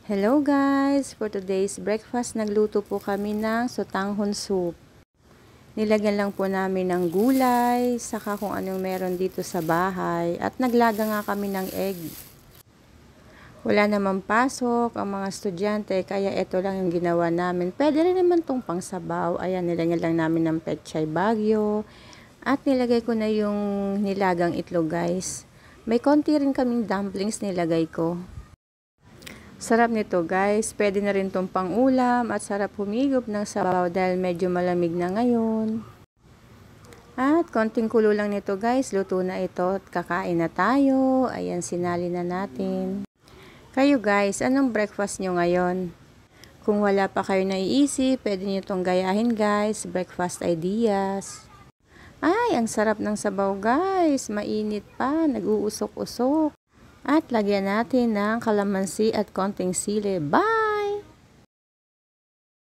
Hello guys! For today's breakfast, nagluto po kami ng sotanghon soup. Nilagyan lang po namin ng gulay, saka kung anong meron dito sa bahay, at naglaga nga kami ng egg. Wala naman pasok ang mga estudyante, kaya ito lang yung ginawa namin. Pwede rin naman tong pangsabaw. Ayan, nilagyan lang namin ng pechay bagyo. At nilagay ko na yung nilagang itlog guys. May konti rin kaming dumplings nilagay ko. Sarap nito guys, pwede na rin tong pang-ulam at sarap humigop ng sabaw dahil medyo malamig na ngayon. At konting kulo lang nito guys, luto na ito at kakain na tayo. Ayan, sinali na natin. Kayo guys, anong breakfast nyo ngayon? Kung wala pa kayo naiisip, pwede nyo itong gayahin guys, breakfast ideas. Ay, ang sarap ng sabaw guys, mainit pa, nag-uusok-usok. At lagyan natin ng kalamansi at konting sili. Bye!